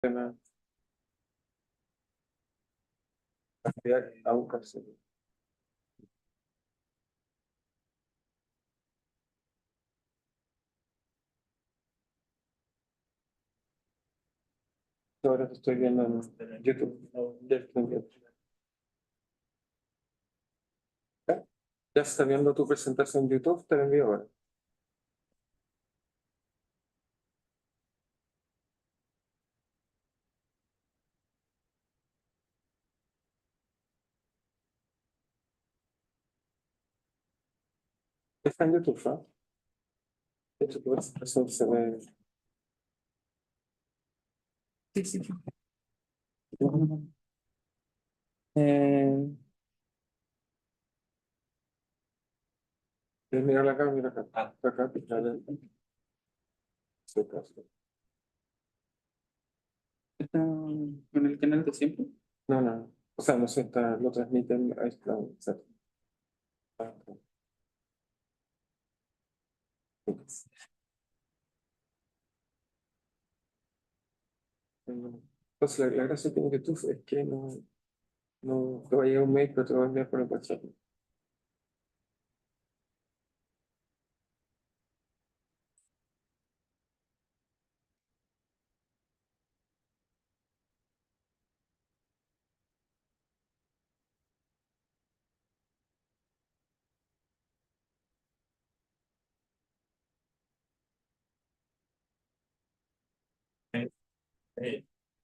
tema cambiar a un carcelero. Ahora te estoy viendo en YouTube. ¿Ya? ¿Ya está viendo tu presentación en YouTube? Te la envío ahora. Está en YouTube, ¿no? De hecho, tu presentación se ve. Sí, sí, sí. Eh, mira acá, mira acá. Acá, dale. Sí, acá, sí. ¿Está en el canal de siempre? No, no. O sea, no sé, está, lo transmiten, ahí está. Exacto. Ah, ok. Entonces, la gracia que tú es que no te va a llegar un mail, pero te lo va a enviar por el WhatsApp.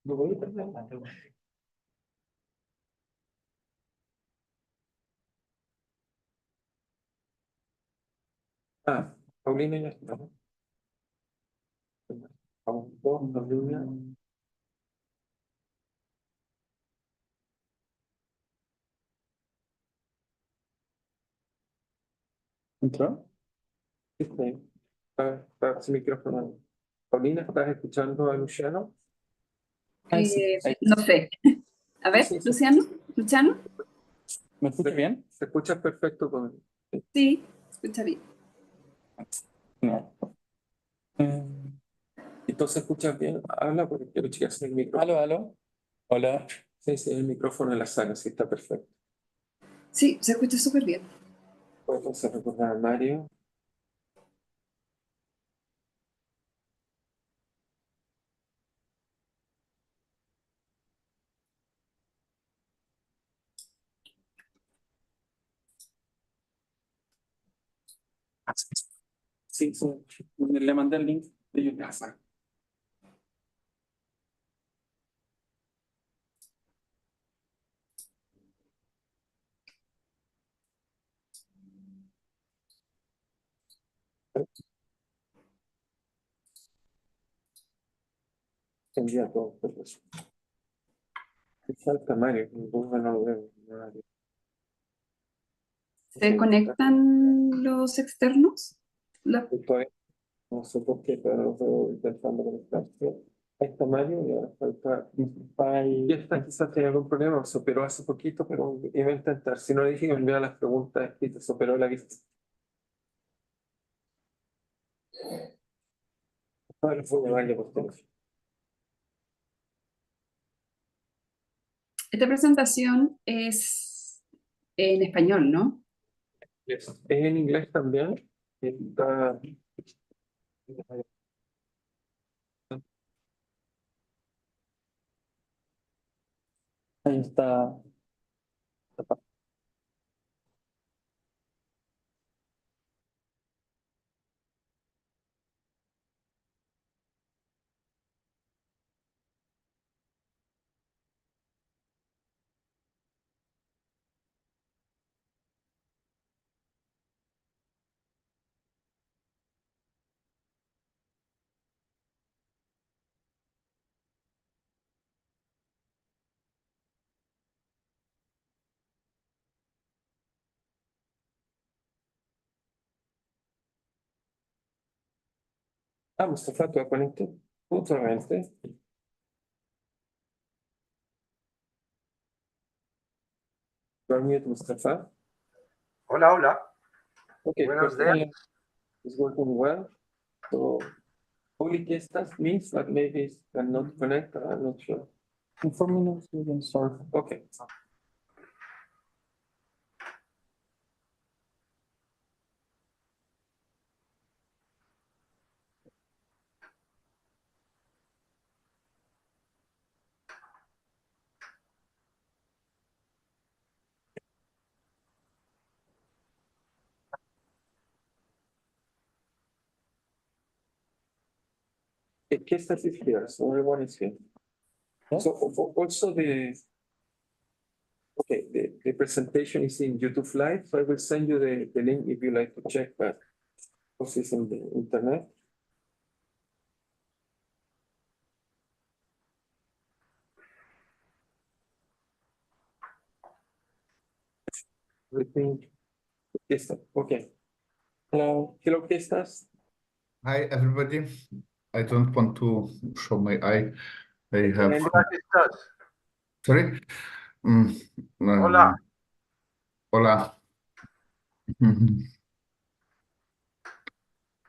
¿Lo voy a perder? Ah, Paulina ya está, ¿no? Vamos, dos, Paulina. ¿Entró? Sí, sí. Está sin micrófono. Paulina, ¿estás escuchando a Luciano? Sí, ahí. No sé. A ver, Sí, sí. Luciano. ¿Luciano? ¿Me escuchas bien? Se escucha perfecto con. Sí, escucha bien. No. Entonces, ¿escuchas bien? Habla porque quiero chequear si el micrófono. Aló, aló. Hola. Sí, sí, el micrófono en la sala, sí está perfecto. Sí, se escucha súper bien. Puedo entonces recordar a Mario. Sí, sí, le mandé el link de YouTube. Envía todo, pues. ¿Qué falta, Mario? No lo veo, Mario. ¿Se conectan los externos? Todavía no sé por qué, pero estoy intentando conectarse. Ahí está Mario y ahora falta. Ya está, quizás tenía algún problema, se operó hace poquito, pero iba a intentar. Si no le dije que me enviara las preguntas escritas, se operó la vista. Ahora fue llamarle por teléfono. Esta presentación es en español, ¿no? Es en inglés también. Está. Ahí está. Ah, Mustafa, ¿tú conectas? Puntualmente. You're mute, Mustafa. Hola, hola. Okay, Buenos días. it's working well. So Only Kestas means, but maybe it cannot connect, I'm not sure. In 4 minutes, we can start. Okay. Kestas is here, so everyone is here. Yeah. So also the presentation is in YouTube Live, so I will send you the link if you like to check that. Because it's in the internet. Everything. Yes, okay. Hello, Kestas. Hi, everybody. I don't want to show my eye. I have. Sorry? Hola. Hola.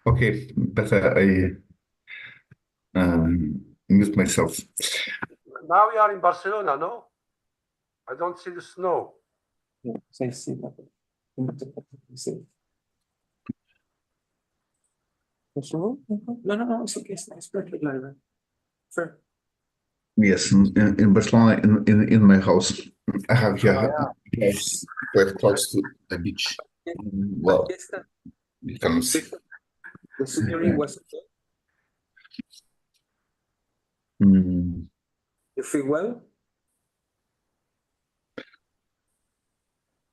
Okay, better I mute myself. Now we are in Barcelona, no? I don't see the snow. Yeah, so I see that. See. No, it's okay. It's perfect live. Fair. Yes, in Barcelona, in my house. I have here house quite close to the beach. Well, you can see. The scenery was okay. You feel well?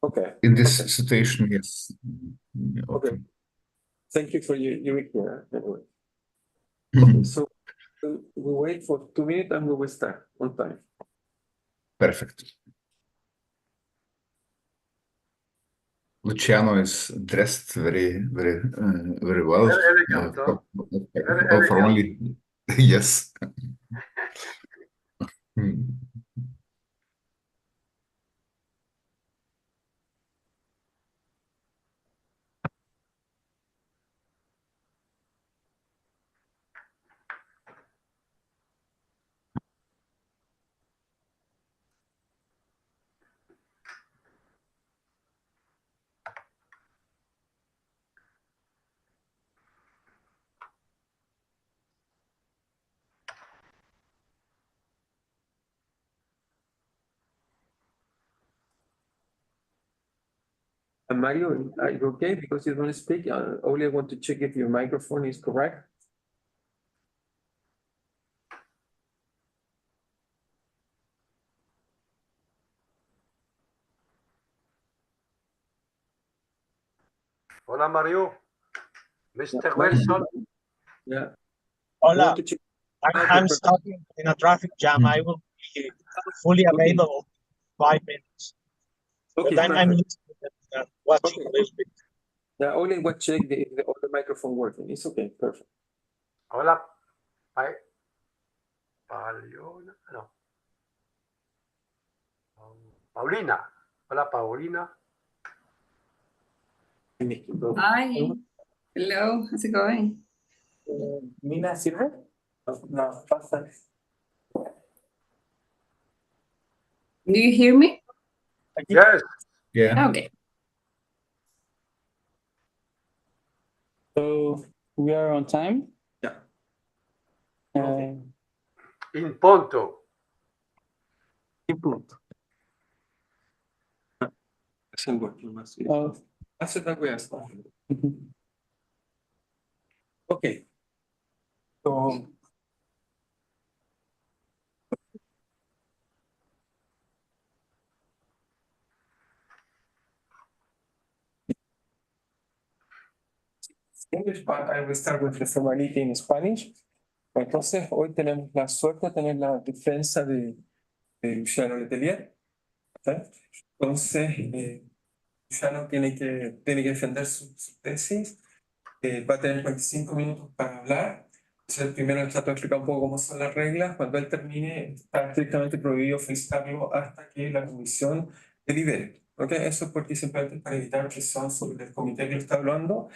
Okay. In this situation, yes. Okay. Thank you for your here. Anyway. Okay, so we wait for 2 minutes and we will start on time. Perfect. Luciano is dressed very well. Very elegant, huh? Very For elegant. only, yes. And Mario, are you okay? Because you don't speak. Only I want to check if your microphone is correct. Hola, Mario. Mr. Mario, Wilson. yeah. I want Hola, to check. I'm stuck in a traffic jam. I will be fully available in 5 minutes. Okay, But I'm perfect. listening and watching Okay. a little bit. Yeah, only what check the other microphone working. It's okay, perfect. Hola. Hi. Paulina. No. Paulina. Hola, Paulina. Hi. Hello. How's it going? Mina, ¿sirve? No, pasa. Do you hear me? Yes. Yeah. Okay. So we are on time. Yeah. In Ponto. Input. Es el working más bien. Oh, Hace la wea está. Okay. So English, but I will start with the formality in Spanish. Entonces, hoy tenemos la suerte de tener la defensa de Luciano Letelier. ¿Sí? Entonces, Luciano tiene que defender su tesis. Va a tener 45 minutos para hablar. Entonces, primero le trato de explicar un poco cómo son las reglas. Cuando él termine, está estrictamente prohibido felicitarlo hasta que la comisión delibere. ¿Okay? Eso es porque simplemente para evitar presión sobre el comité que lo está hablando.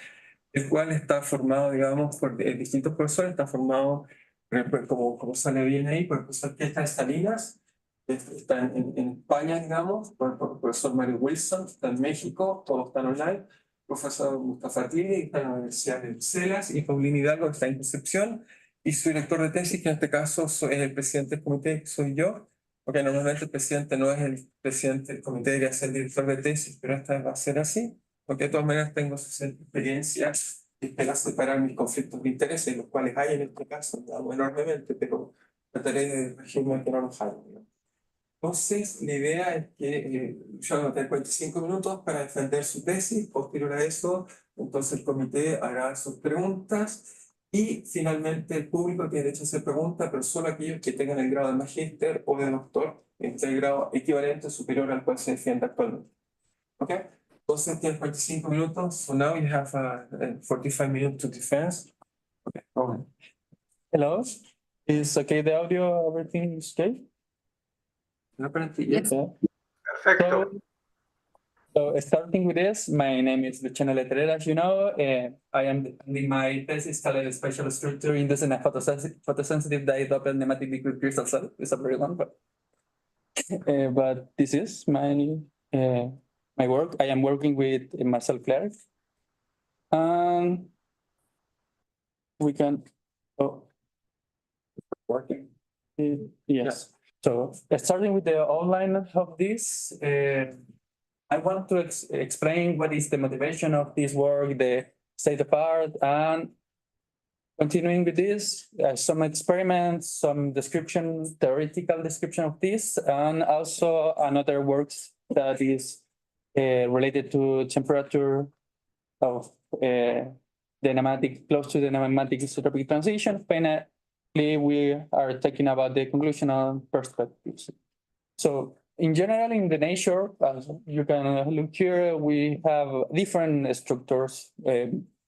el cual está formado, digamos, por distintos profesores, está formado, por ejemplo, como sale bien ahí, por el profesor que está en Salinas, está en España, digamos, por el profesor Mario Wilson, está en México, todos están online, profesor Mustafa Tini, está en la Universidad de Bruselas, y Paulín Hidalgo, que está en Concepción, y su director de tesis, que en este caso es el presidente del comité, que soy yo, porque normalmente el presidente no es el presidente del comité, debería ser el director de tesis, pero esta vez va a ser así, porque de todas maneras tengo suficiente experiencia y espero separar mis conflictos de intereses, los cuales hay en este caso, digamos, enormemente, pero trataré de regirme que no los haya, ¿no? Entonces, la idea es que yo voy a tener 45 minutos para defender su tesis. Posterior a eso, entonces el comité hará sus preguntas y finalmente el público tiene derecho a hacer preguntas, pero solo aquellos que tengan el grado de magíster o de doctor, entre el grado equivalente o superior al cual se defiende actualmente. ¿Ok? Entonces, tienes 45 minutos. So now you have 45 minutes to defense. Okay, go ahead. Hello, is okay the audio, everything is okay? Apparently, Yes. Yeah. Perfecto. So starting with this, my name is Lucciano Letelier, as you know. I am defending my thesis called Spatial Structure in the Photosensitive Dye-Doppel Nematic Liquid Crystal Cell. It's a very long, but this is my work. I am working with Marcel Clerc. We can, working. yes. So starting with the outline of this, I want to explain what is the motivation of this work, the state of art, and continuing with this, some experiments, some description, theoretical description of this, and also another works that is related to temperature of the nematic, close to the nematic isotropic transition. Finally, we are talking about the conclusional perspectives. So in general, in the nature, as you can look here, we have different structures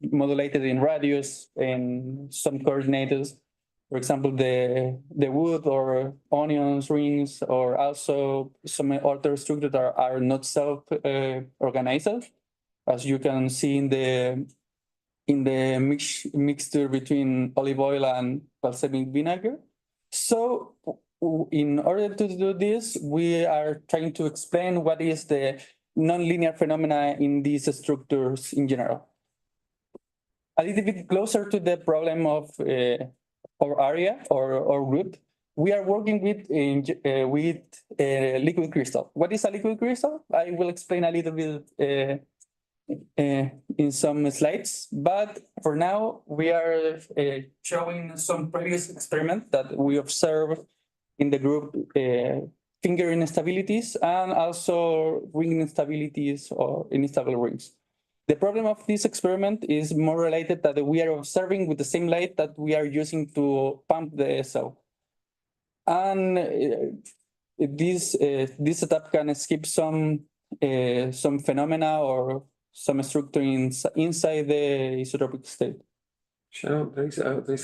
modulated in radius and some coordinates. For example, the wood or onions rings, or also some other structures that are not self-organized, as you can see in the mixture between olive oil and balsamic vinegar. So in order to do this, we are trying to explain what is the nonlinear phenomena in these structures in general. A little bit closer to the problem of our area or group, we are working with liquid crystal. What is a liquid crystal? I will explain a little bit in some slides, but for now we are showing some previous experiments that we observed in the group finger instabilities and also ring instabilities or unstable rings. The problem of this experiment is more related that we are observing with the same light that we are using to pump the cell. And this setup can skip some phenomena or some structure inside the isotropic state. Sure, there is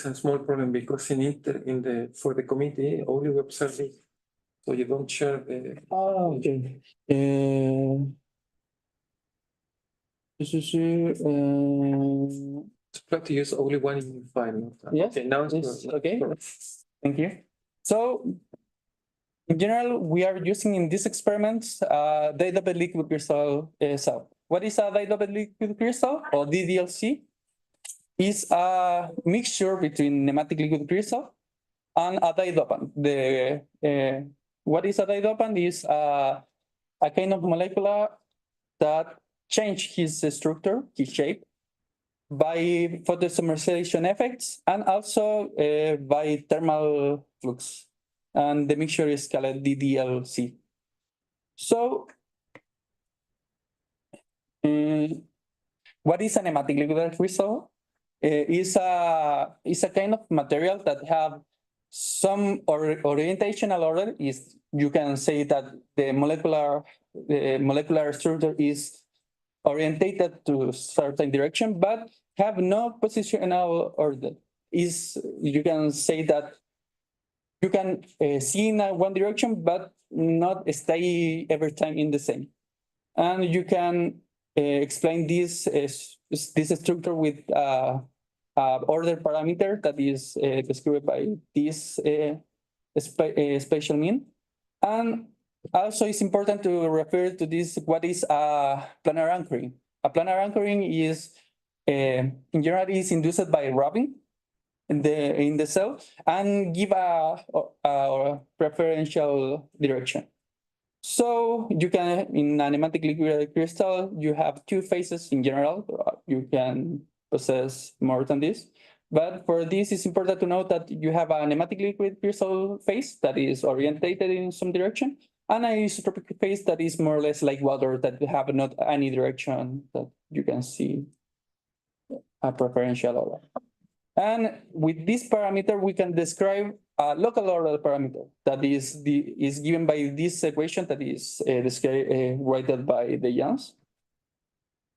a small problem because for the committee, only we observe it. So you don't share the. Oh, okay. Try to use only one in file. Yes, Okay, now it's it's good. okay. Thank you. So in general, we are using in these experiments dye-dopped liquid crystal cell. What is a dye-dopped liquid crystal, or DDLC? Is a mixture between nematic liquid crystal and a dye-dopant. What is a dye-dopant? Is a kind of molecule that change his structure, his shape, by photosommerization effects and also by thermal flux. And the mixture is called DDLC. So, what is a nematic liquid crystal? Is a kind of material that have some orientational order. Is you can say that the molecular structure is orientated to certain direction, but have no positional order. You can say that you can see in one direction, but not stay every time in the same. And you can explain this structure with order parameter that is described by this spatial mean. And also it's important to refer to this, what is a planar anchoring. A planar anchoring is, in general, is induced by rubbing in the cell and give a preferential direction. So you can, in a nematic liquid crystal, you have two phases in general. You can possess more than this. But for this, it's important to note that you have a nematic liquid crystal phase that is orientated in some direction, and an isotropic phase that is more or less like water, that have not any direction that you can see a preferential order. And with this parameter, we can describe a local order parameter that is given by this equation that is written by the Jans,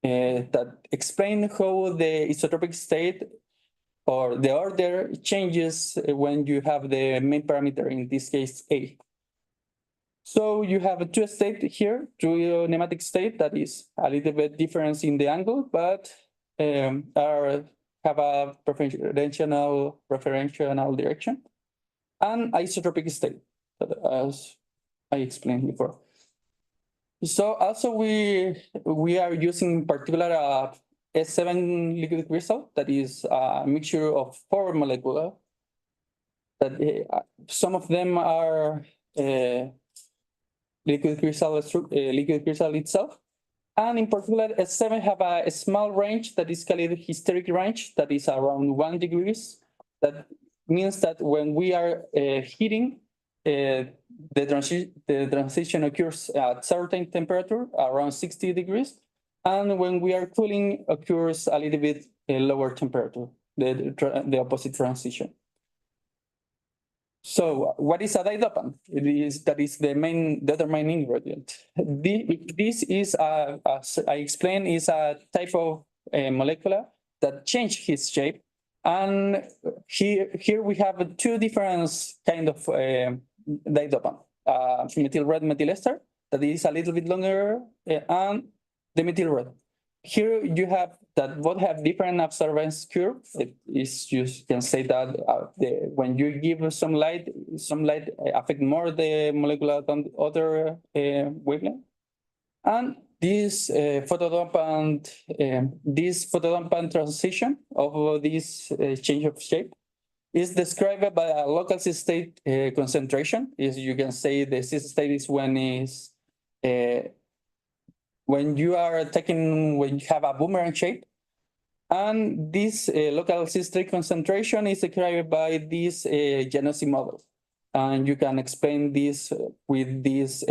that explain how the isotropic state or the order changes when you have the main parameter, in this case A. So you have two states here, two nematic state that is a little bit different in the angle, but have a preferential direction, and isotropic state, as I explained before. So also we are using in particular a S7 liquid crystal that is a mixture of 4 molecules. That some of them are liquid crystal itself. And in particular, S7 have a small range that is called hysteric range that is around 1 degree. That means that when we are heating, the transition occurs at certain temperature, around 60 degrees. And when we are cooling, occurs a little bit lower temperature, the opposite transition. So what is a didopant? That is the other main ingredient. This is, as I explained, is a type of molecule that change its shape. And here we have two different kind of didopant. Methyl red methyl ester, that is a little bit longer, and the methyl red. Here you have that both have different absorbance curve. It is, you can say that when you give some light affect more the molecular than other wavelength. And this photodopant transition of this change of shape is described by a local cis state concentration. Is, you can say the cis state is when you have a boomerang shape. And this local cis state concentration is described by this Januzzi model. And you can explain this with this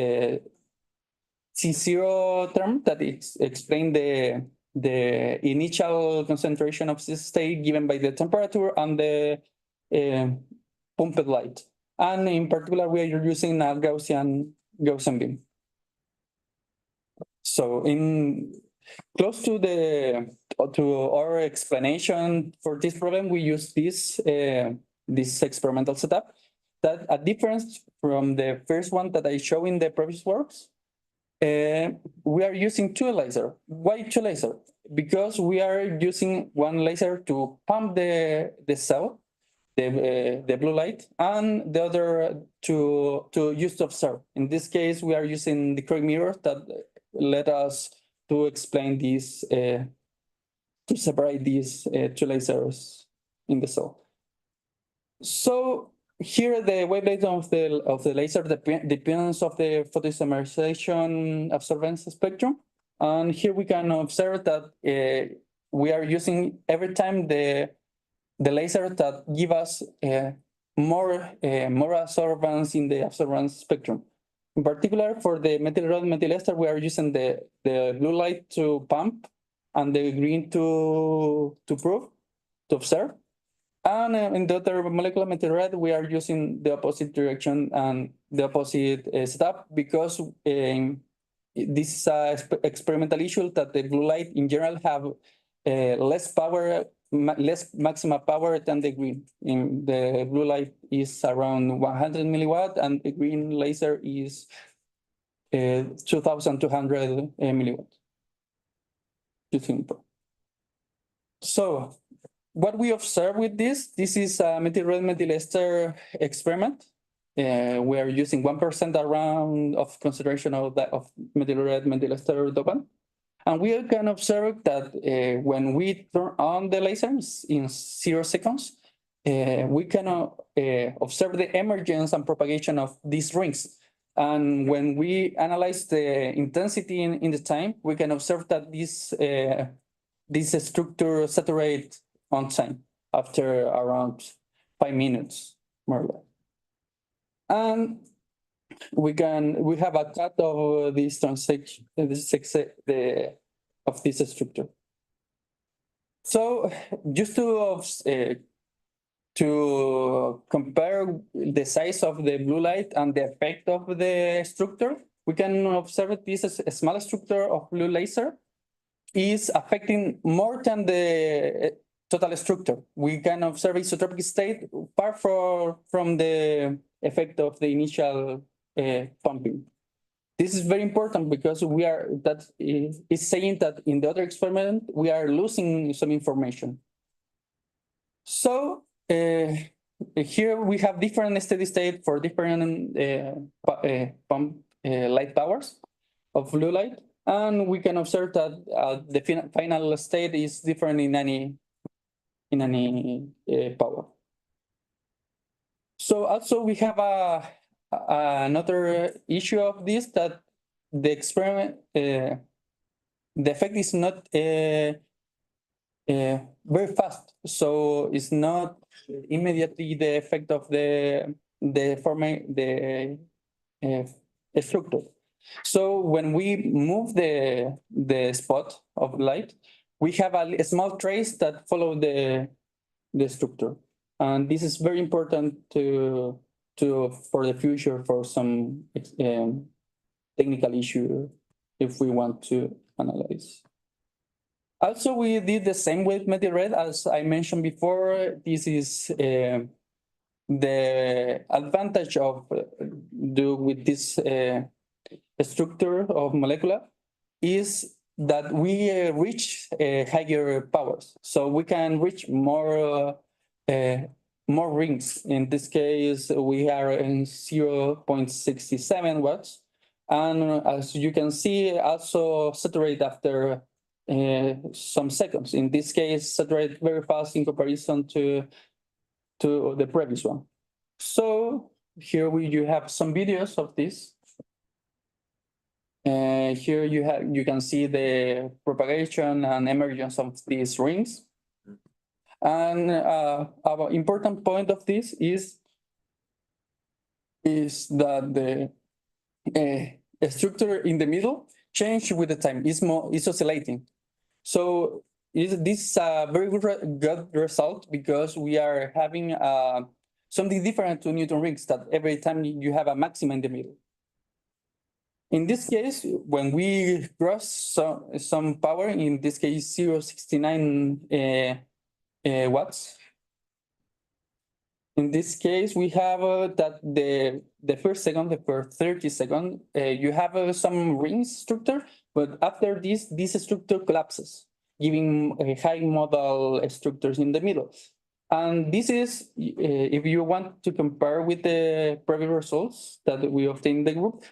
C0 term that explains the initial concentration of cis state given by the temperature and the pumped light. And in particular, we are using a Gaussian beam. So close to our explanation for this problem, we use this experimental setup. That a difference from the first one that I showed in the previous works, we are using two lasers. Why two lasers? Because we are using one laser to pump the cell, the blue light, and the other to use to observe. In this case, we are using the Craig mirror that let us to explain this, to separate these two lasers in the cell. So here the wavelength of the laser depends of the photoisomerization absorbance spectrum. And here we can observe that we are using every time the laser that give us more absorbance in the absorbance spectrum. In particular, for the methyl red methyl ester, we are using the blue light to pump and the green to observe. And in the other molecular methyl red, we are using the opposite direction and the opposite setup, because this is an experimental issue that the blue light in general have less power, less maximum power than the green. The blue light is around 100 milliwatt and the green laser is 2,200 milliwatt. using. So what we observe with this is a methyl red methyl ester experiment. We are using 1% around of concentration of methyl red methyl ester dopant. And we can observe that when we turn on the lasers in 0 seconds, we can observe the emergence and propagation of these rings. And when we analyze the intensity in the time, we can observe that this structure saturates on time after around 5 minutes, more or less. And we have a cut of this transaction, of this structure. So just to compare the size of the blue light and the effect of the structure, we can observe this as a small structure of blue laser is affecting more than the total structure. We can observe isotropic state far from the effect of the initial pumping. This is very important because that is saying that in the other experiment, we are losing some information. So here we have different steady state for different light powers of blue light. And we can observe that the final state is different in any power. So also we have another issue of this, that the experiment, the effect is not very fast. So it's not immediately the effect of the structure. So when we move the spot of light, we have a small trace that follow the structure, and this is very important for the future for some technical issue if we want to analyze. Also, we did the same with methyl red, as I mentioned before. This is the advantage of with this structure of molecular is that we reach higher powers, so we can reach more rings. In this case, we are in 0.67 watts, and as you can see, also saturate after some seconds. In this case, saturate very fast in comparison to the previous one. So here you have some videos of this. Here you can see the propagation and emergence of these rings. And our important point of this is that the structure in the middle change with the time, is oscillating. So this is a very good result because we are having something different to Newton rings, that every time you have a maximum in the middle. In this case, when we cross some power, in this case 0.69 watts, in this case we have that the first 30 seconds, you have some rings structure, but after this structure collapses, giving high modal structures in the middle. And this is, if you want to compare with the previous results that we obtained in the group,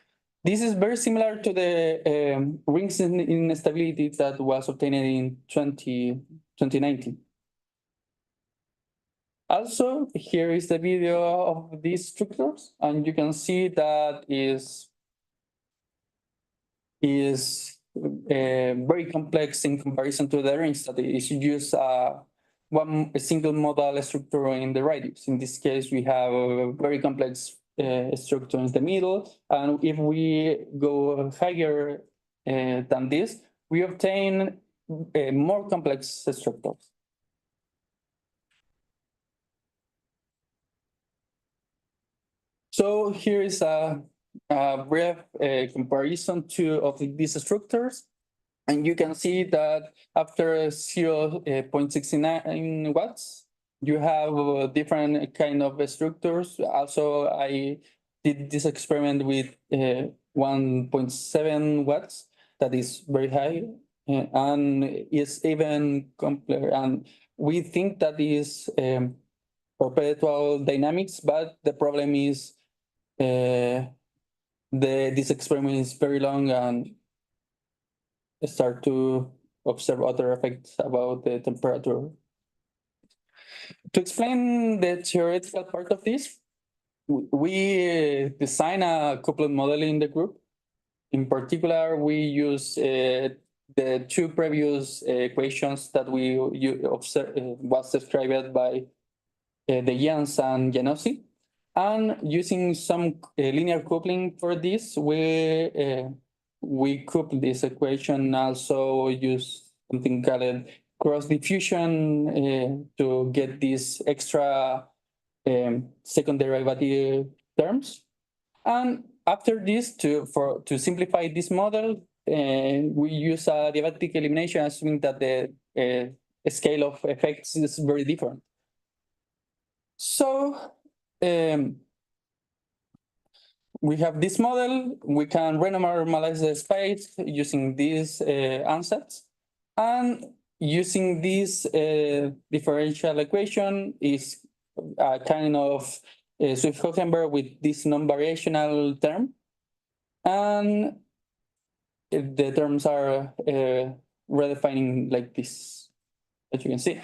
this is very similar to the rings in stability that was obtained in 2019. Also, here is the video of these structures, and you can see that is very complex in comparison to the rings that is used a single modal structure in the radius. In this case, we have a very complex structure in the middle, and if we go higher than this, we obtain more complex structures. So here is a brief comparison of these structures, and you can see that after 0.69 watts, you have different kind of structures. Also, I did this experiment with 1.7 watts. That is very high. and is even complex. And we think that is perpetual dynamics, but the problem is this experiment is very long and start to observe other effects about the temperature. To explain the theoretical part of this, we design a coupled model in the group. In particular, we use the two previous equations that we was described by the Jans and Janossi. And using some linear coupling for this, we couple this equation, also use something called cross diffusion to get these extra second derivative terms. And after this, to simplify this model, we use a diabatic elimination, assuming that the scale of effects is very different. So we have this model. We can renormalize the space using these ansatz, and using this differential equation is a kind of Swift-Hohenberg with this non-variational term, and the terms are redefining like this, as you can see.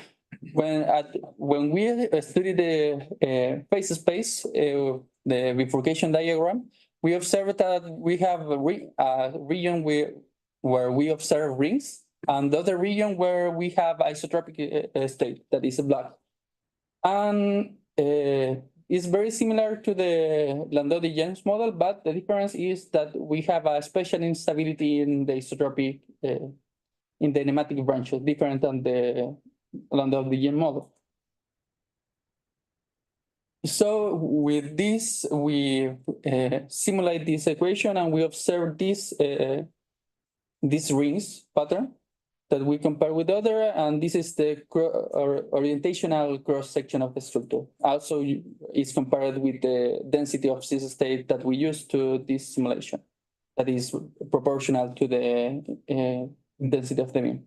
When we study the phase space, the bifurcation diagram, we observe that we have a region where we observe rings, and the other region where we have isotropic state, that is black. And it's very similar to the Landau-Jens model, but the difference is that we have a special instability in the isotropic, in the nematic branches, different than the Landau-Jens model. So with this, we simulate this equation and we observe this rings pattern that we compare with other, and this is the orientational cross-section of the structure. Also is compared with the density of cis state that we use to this simulation, that is proportional to the density of the beam.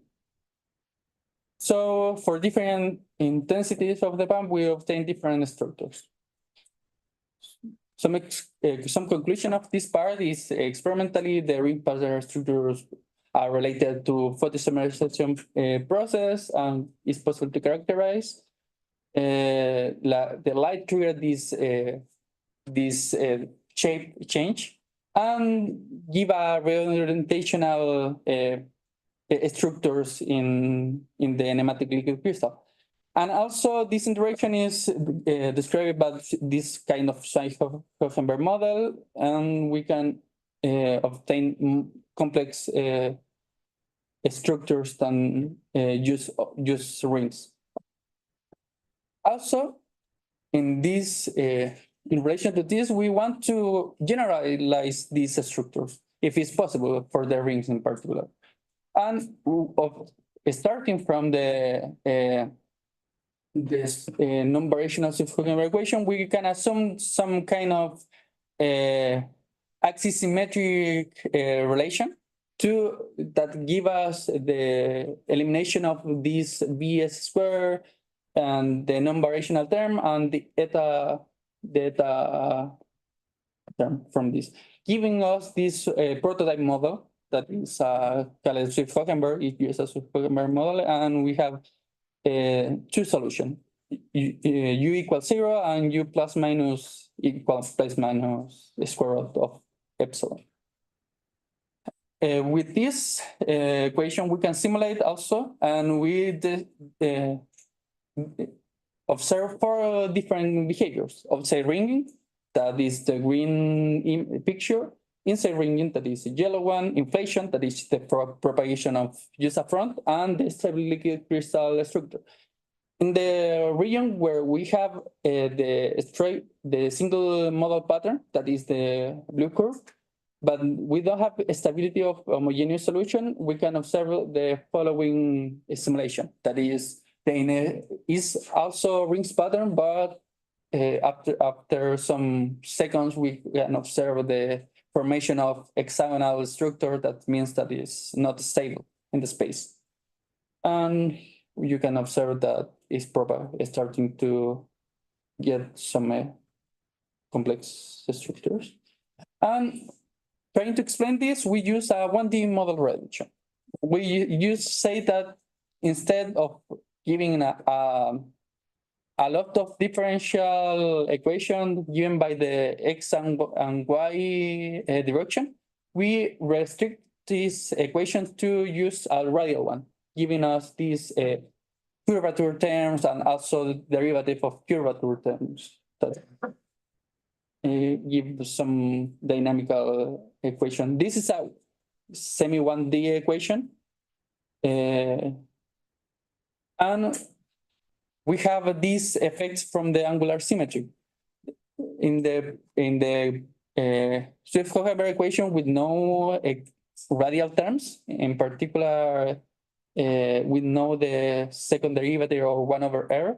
So for different intensities of the bump, we obtain different structures. Some conclusion of this part is experimentally the ring pattern structures are related to photosubmerization process, and it's possible to characterize. The light triggered this shape change and give a reorientational structures in the nematic liquid crystal. And also this interaction is described by this kind of Swift-Hohenberg model, and we can obtain complex structures than use rings. Also, in this, in relation to this, we want to generalize these structures, if it's possible, for the rings in particular. And starting from this non-variational Swift-Hohenberg equation, we can assume some kind of axisymmetric relation that give us the elimination of this Bs square and the non-variational term and the eta term from this, giving us this prototype model that is called Swift-Hohenberg. It uses a Swift-Hohenberg model, and we have two solutions: u equals 0 and u plus minus equals plus minus square root of epsilon. With this equation, we can simulate also, and we observe 4 different behaviors. Outside ringing, that is the green picture. Inside ringing, that is the yellow one. Inflation, that is the propagation of just front, and the stable liquid crystal structure. In the region where we have the single model pattern, that is the blue curve, but we don't have a stability of homogeneous solution, we can observe the following simulation. That is, is also rings pattern, but after some seconds, we can observe the formation of hexagonal structure. That means that it's not stable in the space. And you can observe that it's probably starting to get some complex structures. And trying to explain this, we use a 1D model reduction. We say that instead of giving a lot of differential equations given by the x and y direction, we restrict these equations to use a radial one, giving us these curvature terms and also the derivative of curvature terms that give some dynamical equation. This is a semi 1D equation. And we have these effects from the angular symmetry. In the Swift-Hohever equation with no radial terms, in particular, we know the second derivative or 1/r.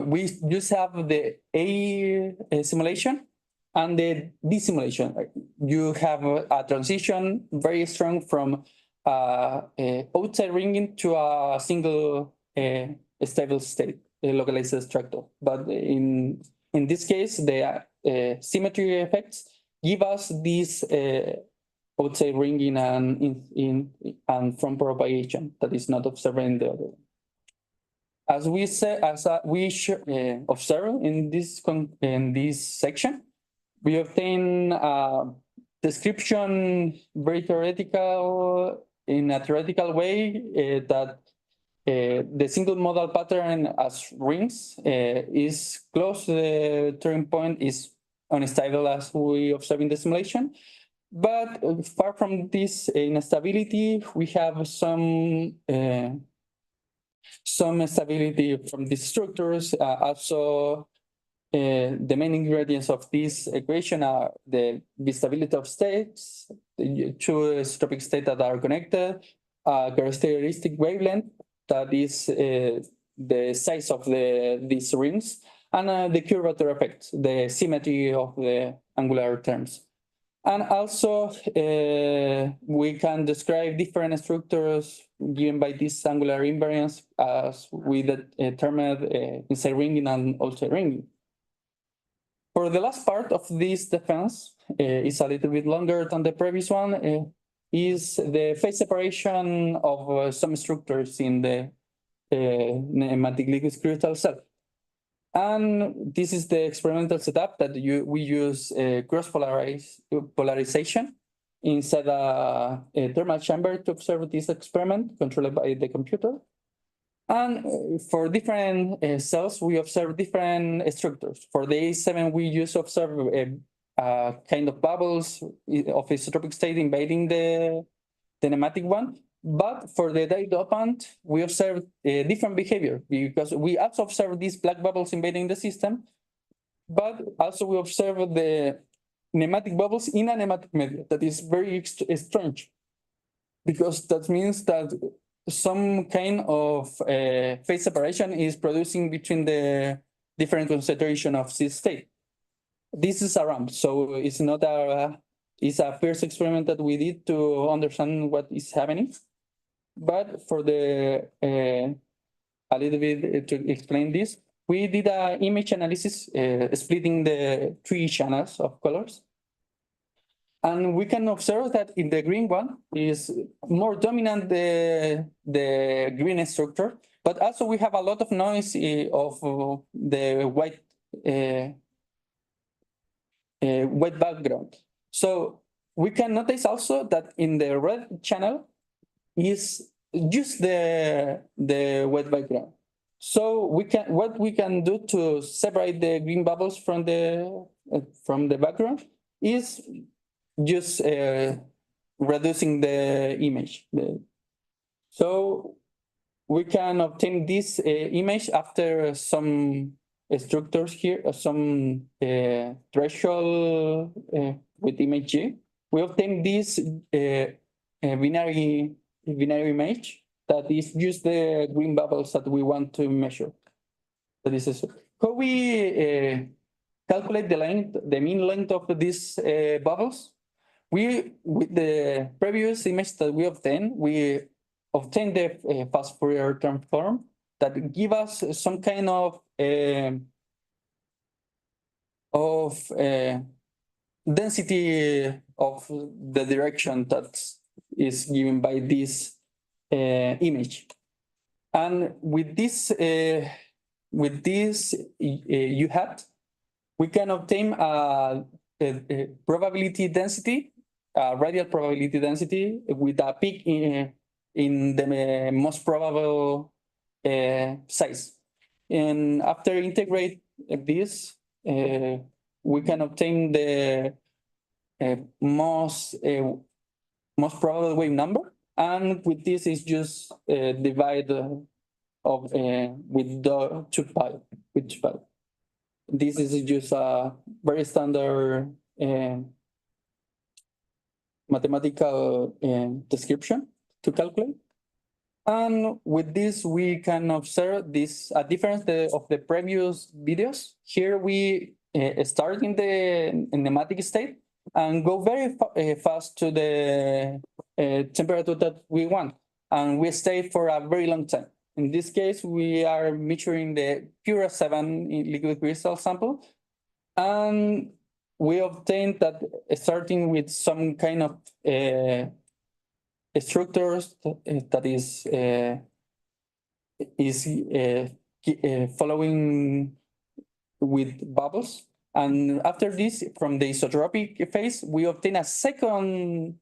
We just have the A simulation and the D simulation. You have a transition very strong from outside ringing to a single stable state, a localized structure. But in this case, the symmetry effects give us this outside ringing and from propagation that is not observed in the other. As we observe in this section, we obtain a description very theoretical in a theoretical way that the single modal pattern as rings is close to the turning point, is unstable as we observe in the simulation. But far from this instability, we have some stability from these structures. Also, the main ingredients of this equation are the stability of states, two isotropic states that are connected, characteristic wavelength, that is the size of these rings, and the curvature effect, the symmetry of the angular terms. And also, we can describe different structures given by this angular invariance as we determined inside ringing and outside ringing. For the last part of this defense, is a little bit longer than the previous one, is the phase separation of some structures in the nematic liquid crystal cell. And this is the experimental setup that we use cross polarization inside a thermal chamber to observe this experiment controlled by the computer. And for different cells, we observe different structures. For the A7, we observe kind of bubbles of isotropic state invading the nematic one. But for the dopant, we observe different behavior because we also observe these black bubbles invading the system, but also we observe the nematic bubbles in a nematic media. That is very strange because that means that some kind of phase separation is producing between the different concentration of this state. This is a ramp, so it's not it's a first experiment that we did to understand what is happening. But for the a little bit to explain this, we did an image analysis splitting the 3 channels of colors. And we can observe that in the green one is more dominant the green structure, but also we have a lot of noise of the white white background. So we can notice also that in the red channel is just the white background. So what we can do to separate the green bubbles from the background is just reducing the image. So we can obtain this image after some structures here, some threshold with image G. We obtain this binary image that is just the green bubbles that we want to measure. So this is how we calculate the mean length of these bubbles. with the previous image that we obtained the fast Fourier transform that give us some kind of density of the direction that is given by this image. And with this U hat, we can obtain a probability density, radial probability density with a peak in the most probable size. And after integrate this, we can obtain the most probable wave number, and with this is just divide with the 2 pi. This is just a very standard mathematical description to calculate. And with this, we can observe this a difference of the previous videos. Here we start in the nematic state and go very fast to the temperature that we want, and we stay for a very long time. In this case, we are measuring the pure 7 liquid crystal sample, and we obtained that starting with some kind of structures that is following with bubbles. And after this, from the isotropic phase, we obtain a second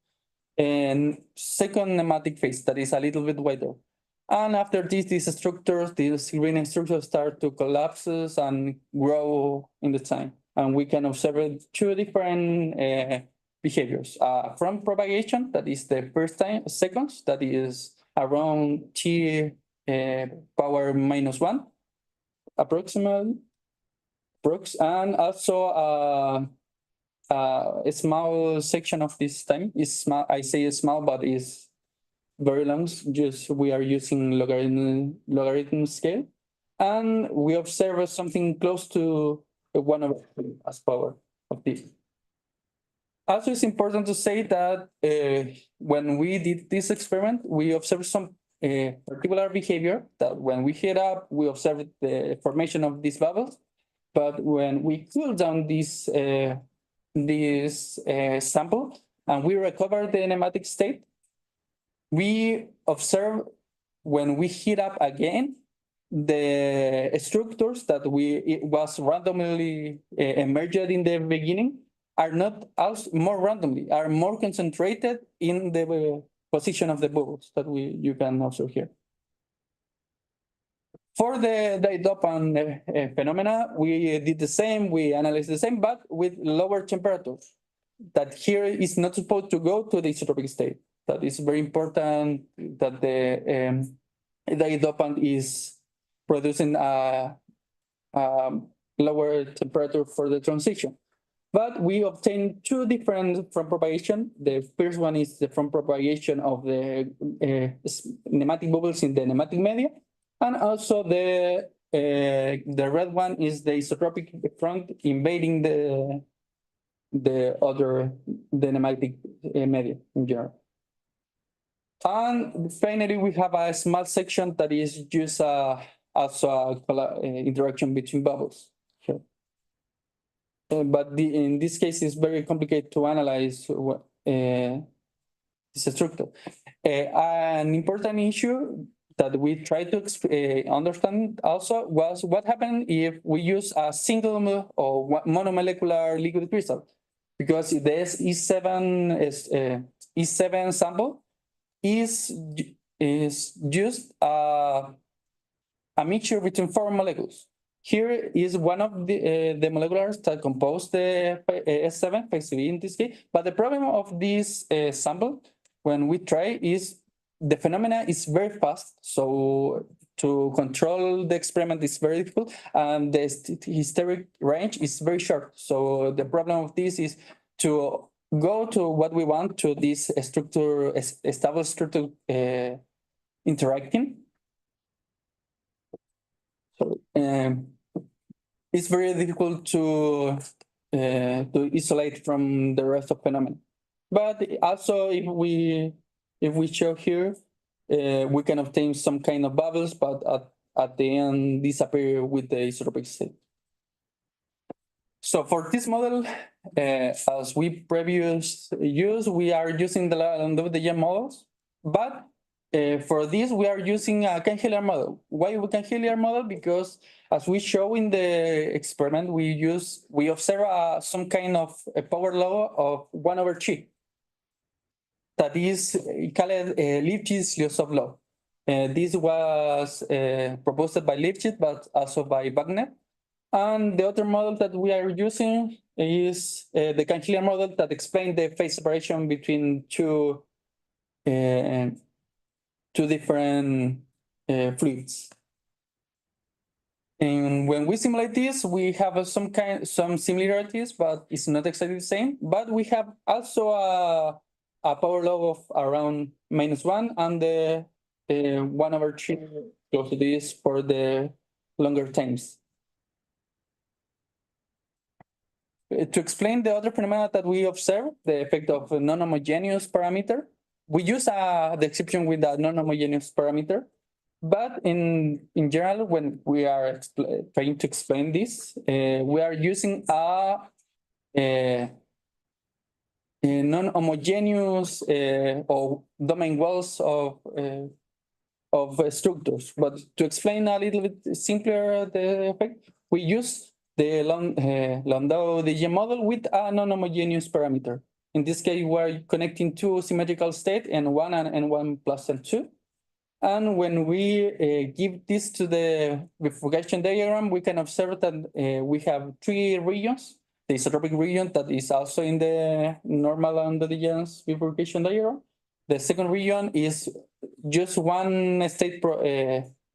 nematic phase that is a little bit wider. And after this, these green structures start to collapse and grow in the time. And we can observe 2 different behaviors. From propagation, that is the first time, seconds, that is around t power -1, approximately. And also a small section of this time is small. I say small, but is very long. Just we are using logarithm scale, and we observe something close to 1/3 as power of this. Also, it's important to say that when we did this experiment, we observed some particular behavior that when we heat up, we observed the formation of these bubbles. But when we cool down this sample and we recover the nematic state, we observe when we heat up again, the structures that it was randomly emerged in the beginning are not more randomly, are more concentrated in the position of the bubbles that you can observe here. For the dopant phenomena, we did the same, we analyzed the same, but with lower temperatures. That here is not supposed to go to the isotropic state. That is very important that the dopant is producing a lower temperature for the transition. But we obtained 2 different from propagation. The first one is the from propagation of the nematic bubbles in the nematic media. And also the red one is the isotropic front invading the nematic media in general. And finally, we have a small section that is just also interaction between bubbles. Sure. But in this case, it's very complicated to analyze this structure. An important issue that we try to understand also was what happened if we use a single or monomolecular liquid crystal, because this E7 sample is just a mixture between 4 molecules. Here is one of the molecules that compose the S7, phase B in this case. But the problem of this sample, when we try, is the phenomena is very fast. So to control the experiment is very difficult, and the hysteric range is very short. So the problem of this is to go to what we want, to this structure, established structure interacting. So it's very difficult to isolate from the rest of phenomena. But also if we show here, we can obtain some kind of bubbles, but at the end disappear with the isotropic state. So for this model, as we previously used, we are using the Landau-Degen models, but for this we are using a Canhelier model. Why a Canhelier model? Because as we show in the experiment, we observe some kind of a power law of 1/3. That is called Lipschitz-Liosov law. This was proposed by Lipschitz, but also by Wagner. And the other model that we are using is the Canhelier model that explains the phase separation between two different fluids. And when we simulate this, we have some similarities, but it's not exactly the same. But we have also a power law of around -1 and the 1/3 close to this for the longer times. To explain the other phenomena that we observe, the effect of a non-homogeneous parameter, we use the exception with a non-homogeneous parameter. But in general, when we are trying to explain this, we are using a non-homogeneous or domain walls of structures. But to explain a little bit simpler the effect, we use the Landau-Degen model with a non-homogeneous parameter. In this case, we're connecting two symmetrical states, N1 and N1 plus N2. And when we give this to the bifurcation diagram, we can observe that we have three regions. The isotropic region that is also in the normal Landau-Degen bifurcation diagram. The second region is just one state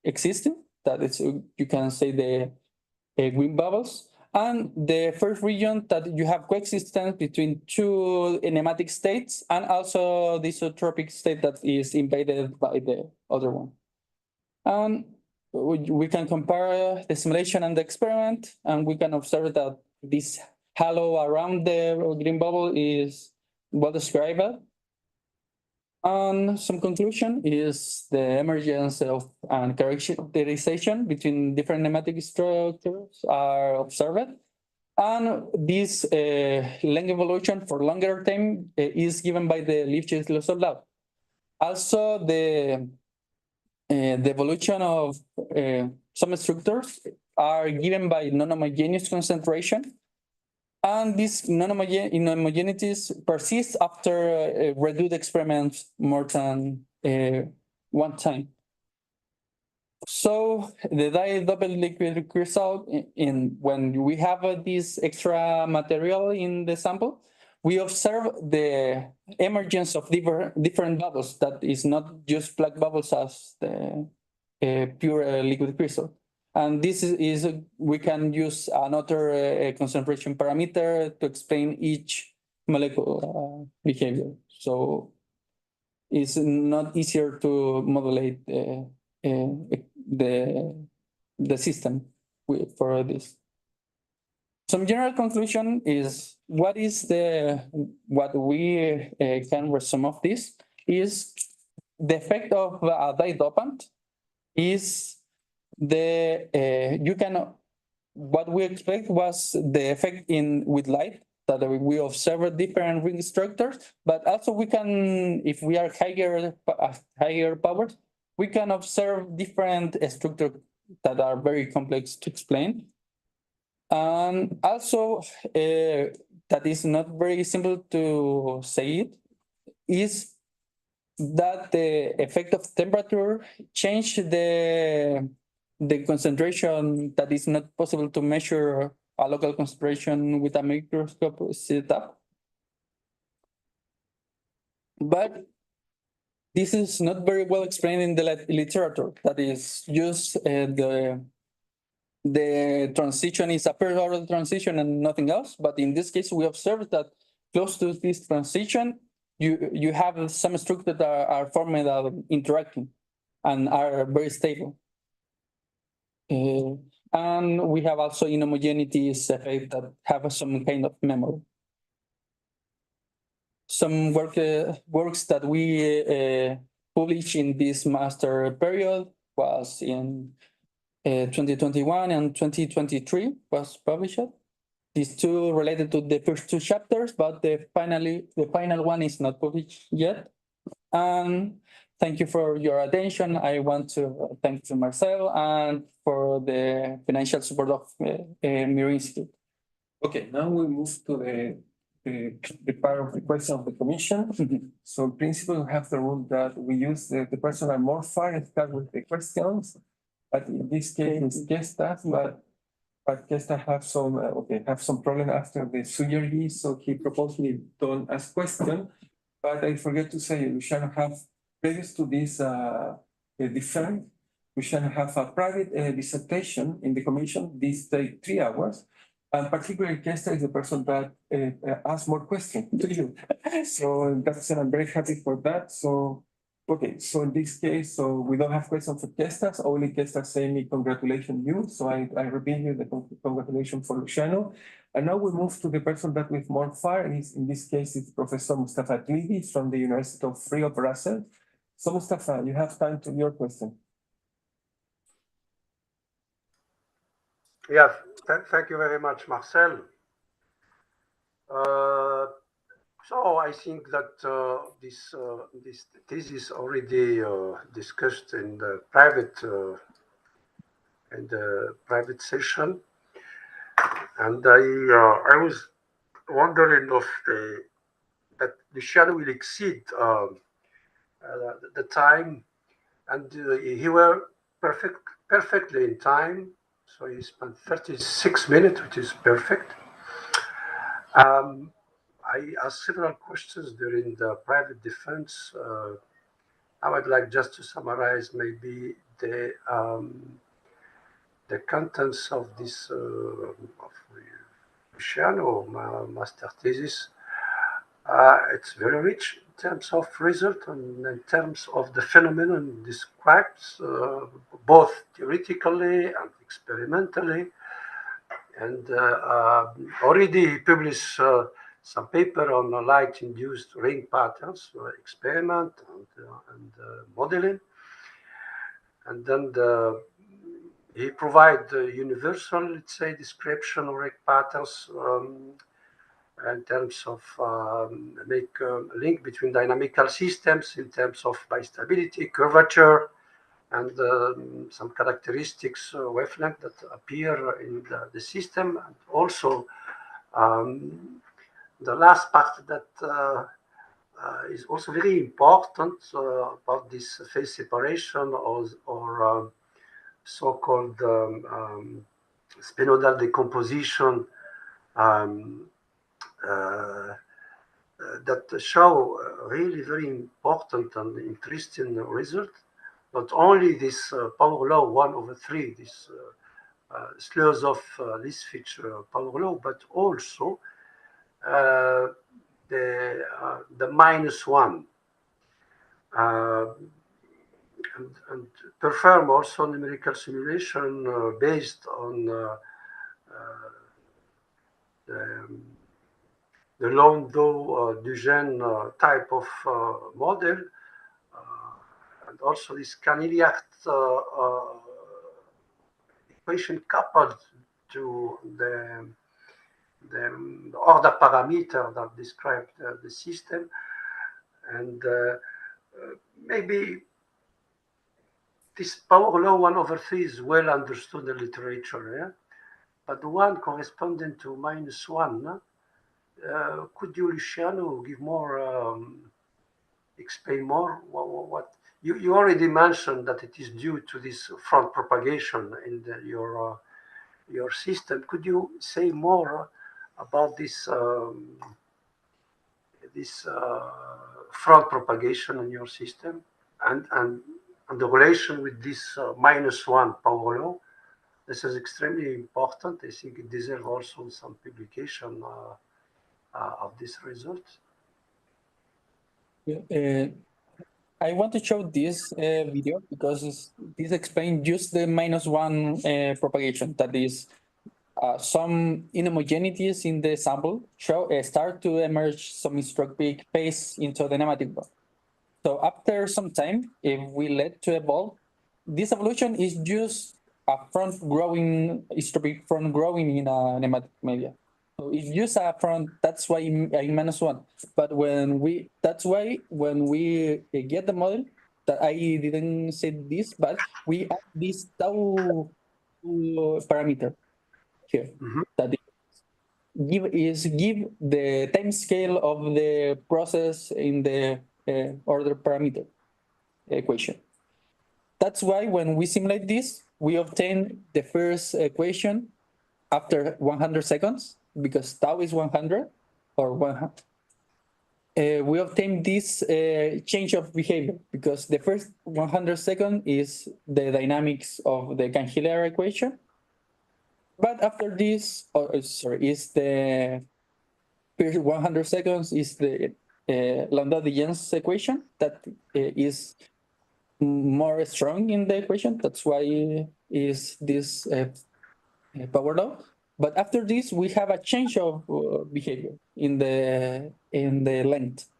existing, that is, you can say the green bubbles. And the first region that you have coexistence between two enigmatic states and also the isotropic state that is invaded by the other one. And we can compare the simulation and the experiment, and we can observe that this halo around the green bubble is well described. And some conclusion is the emergence of and characterization between different enigmatic structures are observed. And this length evolution for longer time is given by the Lipschitz-Liosov law. Also, the evolution of some structures are given by non-homogeneous concentration. And these non-homogeneities persist after reduced experiments more than one time. So the double liquid result when we have this extra material in the sample, we observe the emergence of different bubbles that is not just black bubbles as the pure liquid crystal. And this is we can use another concentration parameter to explain each molecular behavior. So it's not easier to modulate the system for this. Some general conclusion is what we can resume of this is the effect of a dye dopant is what we expect was the effect with light, that we observe different ring structures, but also we can, if we are higher powers, we can observe different structures that are very complex to explain. And also, that is not very simple to say it, is that the effect of temperature change the concentration that is not possible to measure a local concentration with a microscope setup. But this is not very well explained in the literature. That is just the transition is a per-order transition and nothing else. But in this case, we observed that close to this transition, you have some structures that are formed interacting and are very stable. And we have also inhomogeneities that have some kind of memory. some works that we published in this master period was in 2021 and 2023 was published. These two related to the first two chapters, but the final one is not published yet. And thank you for your attention. I want to thank you, Marcel, and for the financial support of Mir Institute. Okay, now we move to the part of the question of the commission. So in principle, we have the rule that we use the personal more far and start with the questions. But in this case, it's Gestas, but Gestas have some problem after the surgery, so he proposed me don't ask question. But I forget to say, Luciano have previous to this defense, Luciano have a private dissertation in the commission. This take 3 hours. And particularly, Kester is the person that asks more questions to you. So that's, I'm very happy for that. So, okay, so in this case, so we don't have questions for Kester, only Kester saying me congratulations you. So I repeat you the congratulations for Luciano. And now we move to the person that with more far, and in this case, it's Professor Mustafa Tlidi from the University of Free of Brussels. So Mustafa, you have time to your question. Yes, thank you very much, Marcel. So I think that this thesis already discussed in the private session, and I was wondering if that Luciano will exceed the time, and he were perfectly in time. So he spent 36 minutes, which is perfect. I asked several questions during the private defense. I would like just to summarize maybe the contents of this of Luciano master thesis. It's very rich in terms of result and in terms of the phenomenon described, both theoretically and experimentally. And already he published some paper on light-induced ring patterns experiment and modeling. And then he provided the universal, let's say, description of ring patterns in terms of make a link between dynamical systems in terms of bistability, curvature, and some characteristics wavelength that appear in the system. And also the last part that is also very important about this phase separation or so-called spinodal decomposition that show really very important and interesting result. Not only this power law 1/3, this Slozow-List feature power law, but also the -1 and perform also numerical simulation based on the Landau-Dugen type of model, and also this Caniliac equation coupled to the order parameter that describe the system. And maybe this power law 1/3 is well understood in the literature, yeah? But the one corresponding to -1, could you, Luciano, give more, explain more what you already mentioned that it is due to this front propagation in your system. Could you say more about this front propagation in your system and the relation with this -1 power law? This is extremely important. I think it deserves also some publication of this result. I want to show this video because this explains just the -1 propagation. That is some inhomogeneities in the sample start to emerge some isotropic phase into the nematic one. So after some time, if we let to evolve, this evolution is just a isotropic front growing in a nematic media. So it's just a front, that's why I -1. But that's why when we get the model, that I didn't say this, but we add this tau parameter here that give the time scale of the process in the order parameter equation. That's why when we simulate this, we obtain the first equation after 100 seconds, because tau is 100 or 100. We obtain this change of behavior because the first 100 seconds is the dynamics of the Canhillier equation. But after this, is the first 100 seconds is the Landau-Digen's equation that is more strong in the equation. That's why is this power law. But after this, we have a change of behavior in the length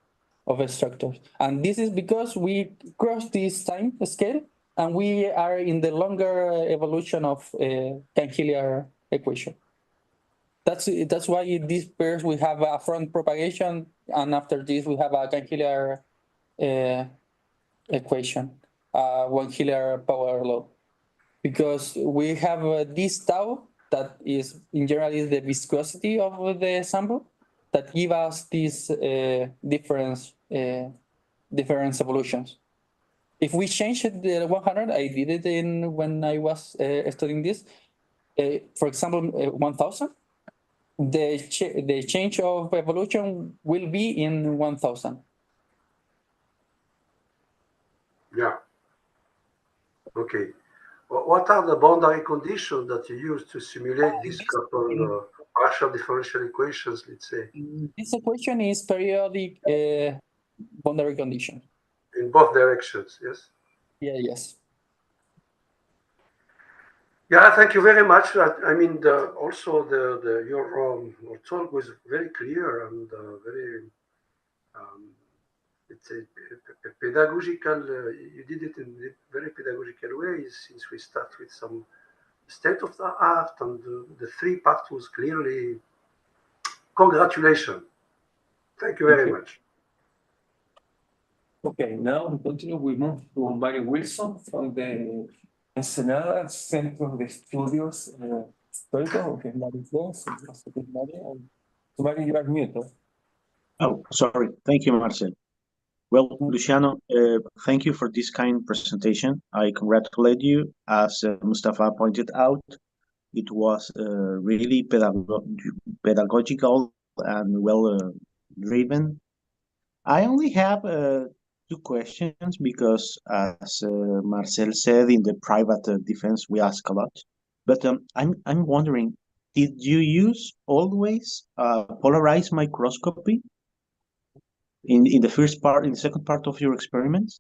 of a structure, and this is because we cross this time scale, and we are in the longer evolution of Canhillier equation. That's why in these pairs we have a front propagation, and after this we have a Canhillier equation, one Hillier power law, because we have this tau that is in general is the viscosity of the sample that give us these different evolutions. If we change the 100, I did it when I was studying this. For example, 1000, the change of evolution will be in 1000. Yeah. Okay. What are the boundary conditions that you use to simulate this couple partial differential equations, let's say? This equation is periodic boundary condition. In both directions, yes? Yeah, yes. Yeah, thank you very much. I mean, also your talk was very clear and very, it's a pedagogical, you did it in a very pedagogical way, since we start with some state of the art, and the three part was clearly, congratulations. Thank you very much. Okay, now we continue. We move to Mary Wilson from the Ensenada Centro de Estudios Históricos. Okay, Mary Wilson. Mary, you are muted. Oh, sorry. Thank you, Marcel. Well, Luciano, thank you for this kind presentation. I congratulate you. As Mustafa pointed out, it was really pedagogical and well driven. I only have two questions because, as Marcel said, in the private defense, we ask a lot. But I'm wondering, did you use always polarized microscopy in the second part of your experiments?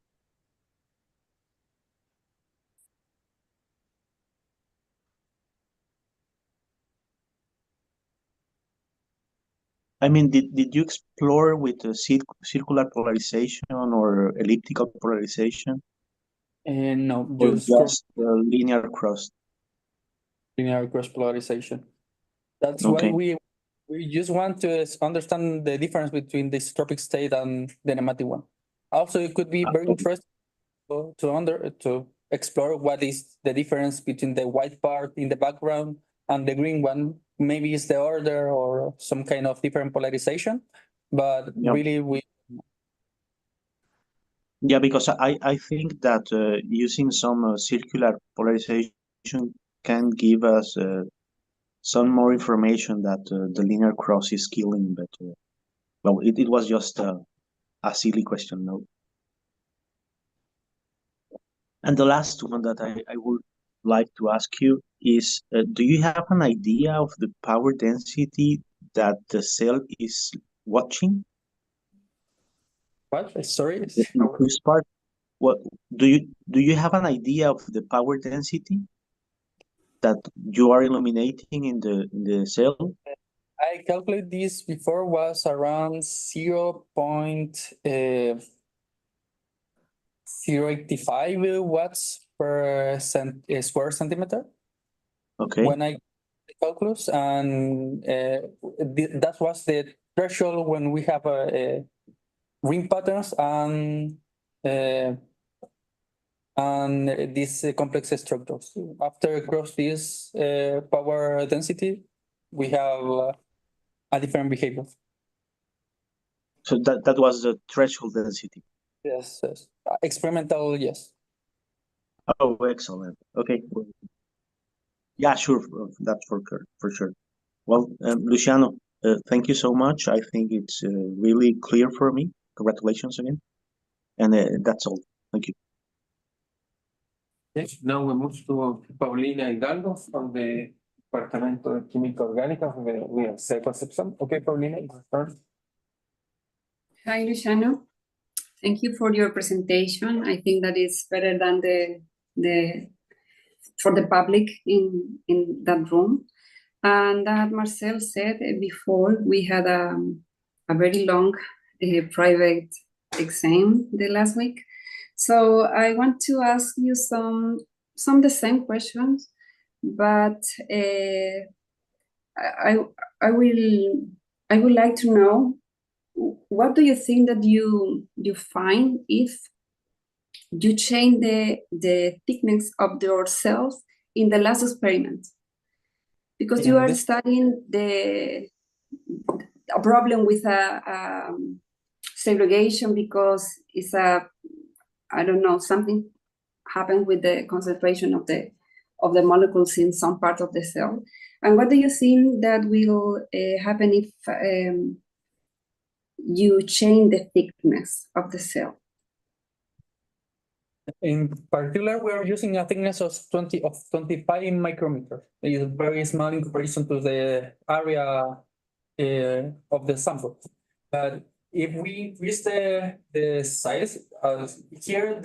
I mean, did you explore with circular polarization or elliptical polarization? No, Or just linear cross? linear cross polarization. That's Okay. why we just want to understand the difference between the isotropic state and the nematic one. Also, it could be very interesting to explore what is the difference between the white part in the background and the green one. Maybe it's the order or some kind of different polarization, but really Yeah, because I think that using some circular polarization can give us some more information that the linear cross is killing, but well, it was just a silly question, no? And the last one that I would like to ask you is, do you have an idea of the power density that the cell is watching? what? Sorry. The first part. What do you have an idea of the power density? that you are illuminating in the cell? I calculated this before was around 0.085 watts per square centimeter. Okay. When I calculus, and that was the threshold when we have ring patterns and these complex structures. After cross this power density, we have a different behavior. So that was the threshold density. Yes, yes. Experimental, yes. Oh, excellent. Okay. Yeah, sure. That's for sure. Well, Luciano, thank you so much. I think it's really clear for me. Congratulations again. And that's all. Thank you. Yes, now we move to Paulina Hidalgo from the Departamento de Química Orgánica of the Universidad de Concepción. Okay, Paulina, your turn. Hi, Luciano. Thank you for your presentation. I think that is better than the for the public in that room. And that Marcel said before, we had a very long private exam the last week. So I want to ask you some the same questions, but I would like to know, what do you think that you find if you change the thickness of your cells in the last experiment? Because you are studying a problem with a segregation, because it's I don't know, something happened with the concentration of the molecules in some part of the cell. And what do you think that will happen if you change the thickness of the cell? In particular, we are using a thickness of 25 micrometers. It is very small in comparison to the area of the sample. But if we increase the size, here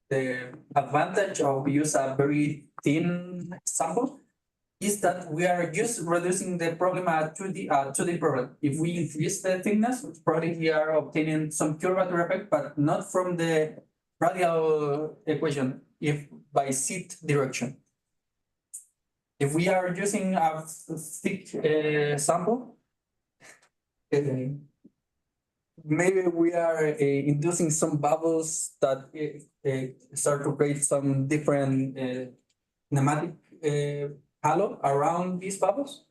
the advantage of use a very thin sample is that we are just reducing the problem to the problem. If we increase the thickness, probably we are obtaining some curvature effect, but not from the radial equation, if by seat direction. If we are using a thick sample, maybe we are inducing some bubbles that start to create some different pneumatic halo around these bubbles.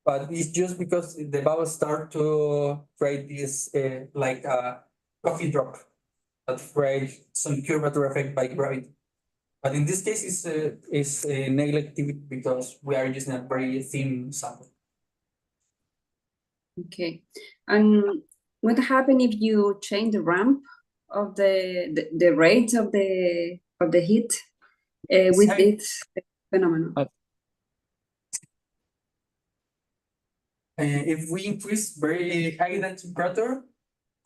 But it's just because the bubbles start to create this like a coffee drop that creates some curvature effect by gravity. But in this case, it's neglected because we are using a very thin sample. Okay, and what happens if you change the ramp of the rate of the heat with this phenomenon? If we increase very high the temperature,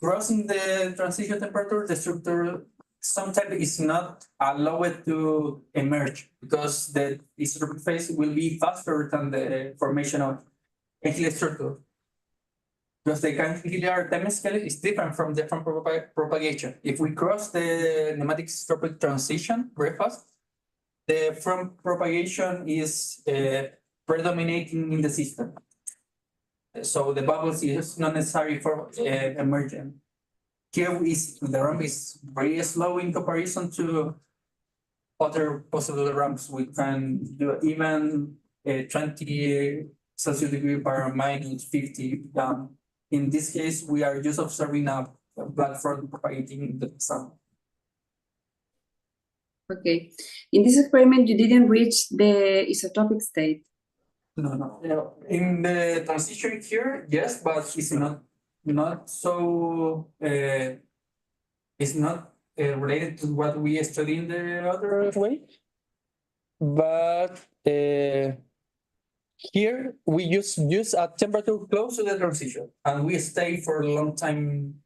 crossing the transition temperature, the structure sometimes is not allowed to emerge because the isotropic phase will be faster than the formation of cantilever structure. Because the cantilever time scale is different from the propagation. If we cross the pneumatic isotropic transition very fast, the from propagation is predominating in the system. So the bubbles is not necessary for emerging. Here the ramp is very slow in comparison to other possible ramps. We can do even 20 Celsius degree per minus 50 down. In this case, we are just observing a black front propagating the sun. Okay. In this experiment, you didn't reach the isotopic state. No. In the transition here, yes, but it's not so. It's not related to what we studied in the other way. But here we use a temperature close to the transition, and we stay for a long time.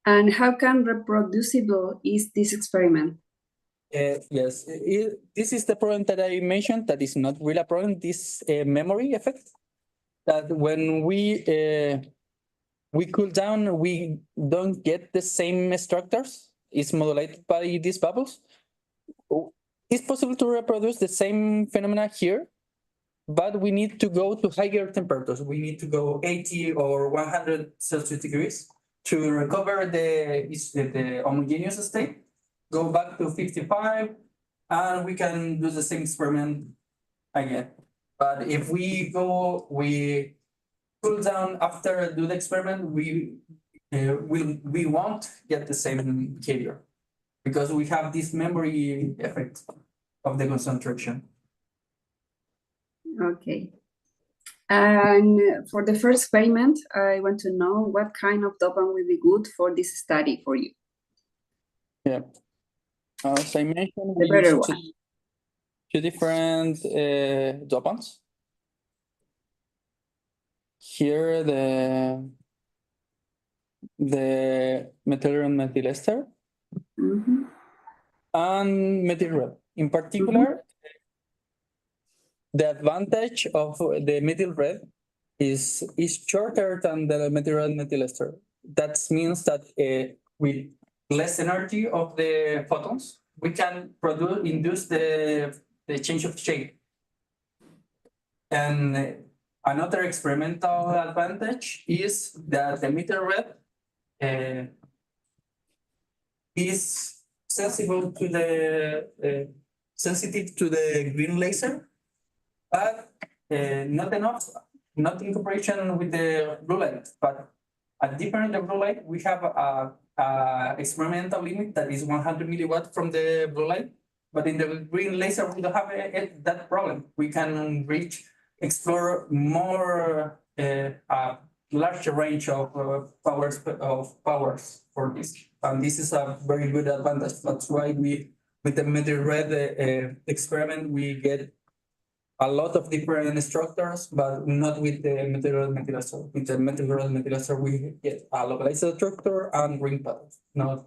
And how can reproducible is this experiment? Yes, this is the problem that I mentioned. That is not really a problem. This memory effect. That when we cool down, we don't get the same structures. It's modulated by these bubbles. It's possible to reproduce the same phenomena here, but we need to go to higher temperatures. We need to go 80 or 100 Celsius degrees to recover the homogeneous state, go back to 55, and we can do the same experiment again. But if we cool down after do the experiment, we won't get the same behavior because we have this memory effect of the concentration. Okay. And for the first experiment, I want to know what kind of dopant will be good for this study for you. Yeah. As I mentioned, The we better use one. two different dopants. Here, the methyl and methyl ester and methyl red. In particular, the advantage of the methyl red is shorter than the methyl red methyl ester. That means that with less energy of the photons, we can induce the change of shape. And another experimental advantage is that the methyl red is sensitive to the green laser, but not enough, not in comparison with the blue light. But at different blue light, we have a experimental limit that is 100 milliwatt from the blue light. But in the green laser, we don't have that problem. We can explore more a larger range of powers for this, and this is a very good advantage. That's why with the methyl red experiment we get a lot of different structures, but not with the methyl red methyl ester. With the methyl red methyl ester we get a localized structure and ring patterns, not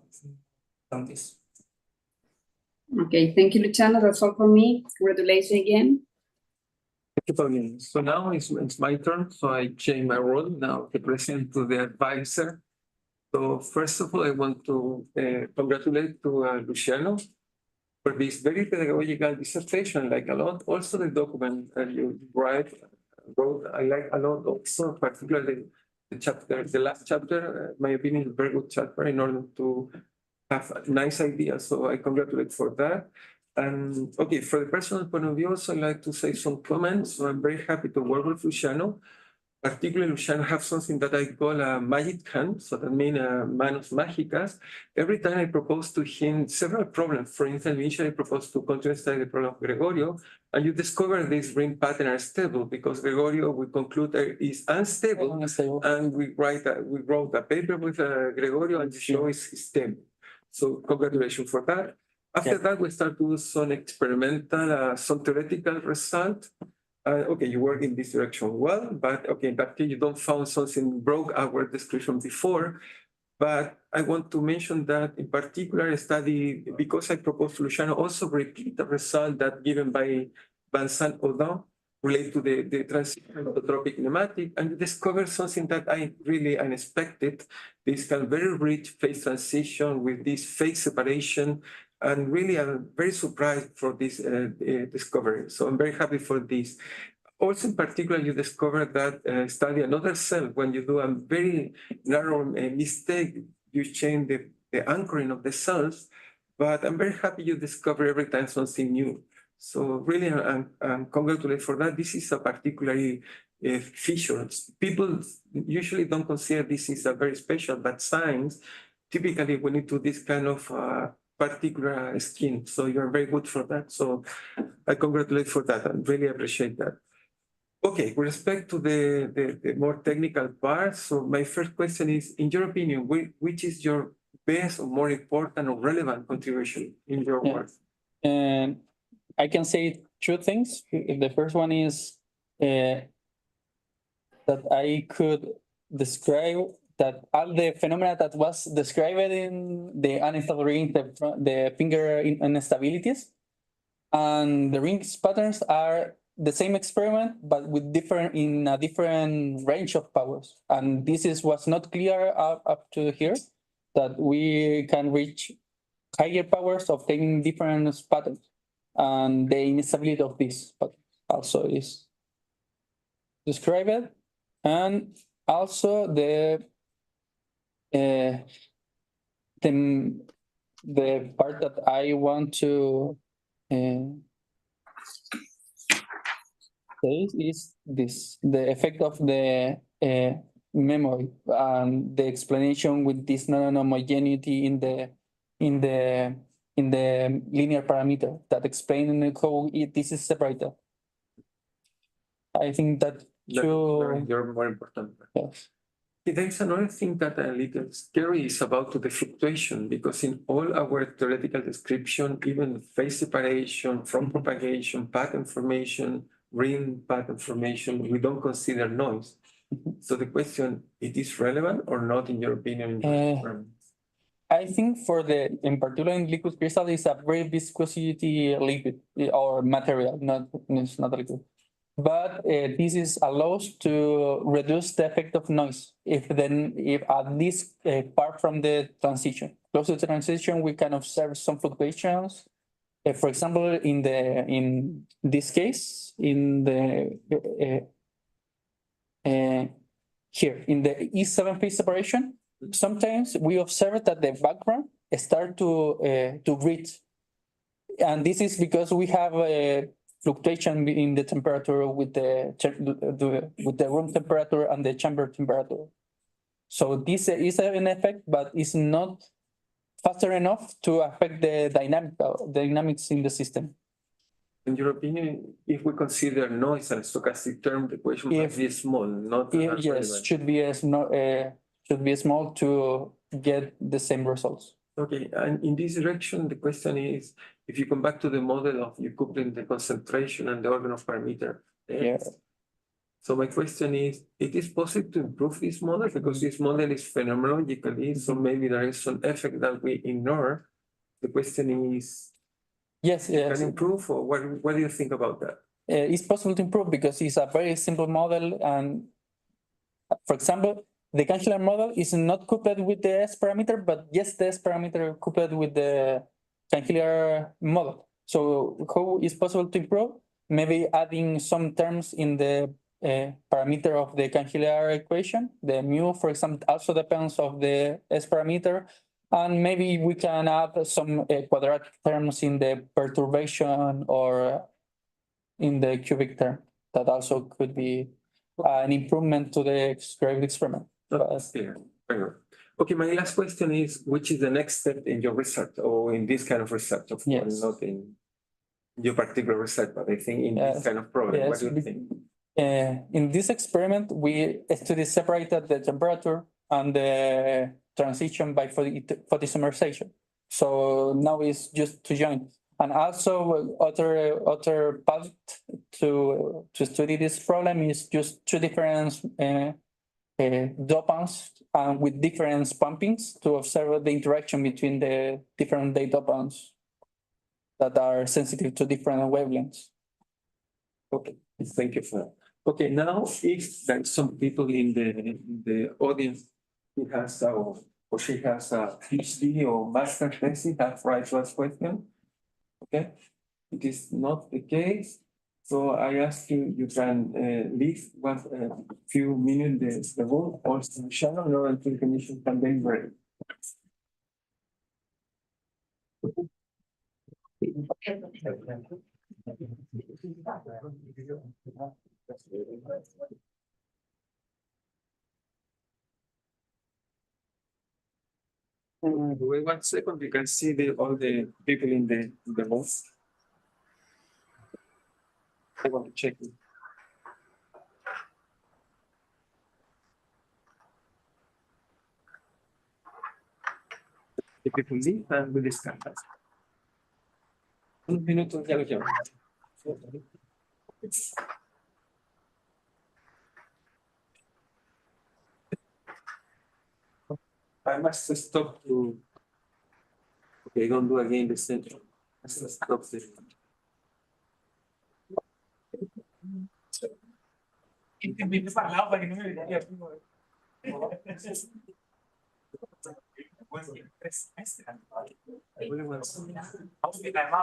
on this. Okay, thank you, Luciano. That's all for me. Congratulations again. So now it's my turn. So I change my role now to present to the advisor. So first of all, I want to congratulate to Luciano for this very pedagogical dissertation. Like a lot, also the document you wrote. I like a lot also, particularly the chapter, the last chapter. My opinion is a very good chapter in order to have a nice idea. So I congratulate for that. And okay, for the personal point of view, also I'd like to say some comments. So I'm very happy to work with Luciano. Particularly, Luciano have something that I call a magic hand. So that means manos mágicas. Every time I propose to him several problems, for instance, initially I proposed to continue study the problem of Gregorio, and you discover this ring pattern are stable because Gregorio, we conclude is unstable, and we wrote a paper with Gregorio and show is stable. So congratulations for that. After that, we start to do some experimental, some theoretical result. Okay, you work in this direction well, but okay, in that case, you don't found something broke our description before. But I want to mention that in particular study, because I proposed to Luciano also repeat the result that given by Vincent Audin related to the transition of the tropic pneumatic, and you discover something that I really unexpected. This kind of very rich phase transition with this phase separation, and really I'm very surprised for this discovery. So I'm very happy for this. Also, in particular, you discover that study another cell when you do a very narrow mistake, you change the anchoring of the cells. But I'm very happy you discover every time something new. So really, I'm congratulated for that. This is a particularly feature. People usually don't consider this is a very special, but science, typically we need to this kind of particular scheme. So you're very good for that. So I congratulate for that and really appreciate that. Okay, with respect to the more technical part, so my first question is, in your opinion, which is your best or more important or relevant contribution in your work? And I can say two things. The first one is that I could describe that all the phenomena that was described in the uninstalled ring, the finger instabilities, and the rings patterns are the same experiment, but with in a different range of powers. And was not clear up to here, that we can reach higher powers obtaining different patterns, and the instability of this also is described, and also the part that I want to say is this: the effect of the memory and the explanation with this non-homogeneity in the linear parameter that explain how this is separated. I think that you're more important. Yes. There's another thing that a little scary is about the fluctuation, because in all our theoretical description, even phase separation, from propagation, pattern formation, ring pattern formation, we don't consider noise. So the question, it is relevant or not, in your opinion? I think in particular in liquid crystal, is a very viscosity liquid or material, it's not liquid. But this allows to reduce the effect of noise. If at this part from the transition, close to the transition, we can observe some fluctuations. For example, in this case, in the here in the E7 phase separation, sometimes we observe that the background start to breathe, and this is because we have a fluctuation in the temperature with the room temperature and the chamber temperature. So this is an effect, but it's not faster enough to affect the dynamics in the system. In your opinion, if we consider noise and stochastic term, the equation must be small, not yes, should be small to get the same results. Okay, and in this direction, the question is, if you come back to the model of you coupling the concentration and the organ of parameter. Yeah. So my question is, it is possible to improve this model, because this model is phenomenologically, so maybe there is some effect that we ignore. The question is, yes, can improve, or what do you think about that? It's possible to improve because it's a very simple model, and for example, the Canchilier model is not coupled with the S parameter, but yes, the S parameter coupled with the Canchilier model. So how is possible to improve? Maybe adding some terms in the parameter of the Canchilier equation. The mu, for example, also depends of the S parameter. And maybe we can add some quadratic terms in the perturbation or in the cubic term. That also could be an improvement to the described experiment. That's clear. Okay, my last question is, which is the next step in your research, or in this kind of research? Of course, not in your particular research, but I think in this kind of problem. What do you think? In this experiment, we separated the temperature and the transition by photoisomerization. So now it's just to join. And also other path to study this problem is just two different dopants and with different pumpings to observe the interaction between the different dopants that are sensitive to different wavelengths. Okay, thank you for that. Okay, now if there's some people in the audience who has or she has a PhD or master thesis, that's right to ask question. Okay, it is not the case. So I ask you, you can leave one few minutes the room or some channel in order to the commission can be ready. Wait 1 second, you can see all the people in the room. I want to check it. The people leave and we discuss. Un minuto, ya lo llamo. I must stop to. Okay, don't do again the same. I must stop this. I really want to-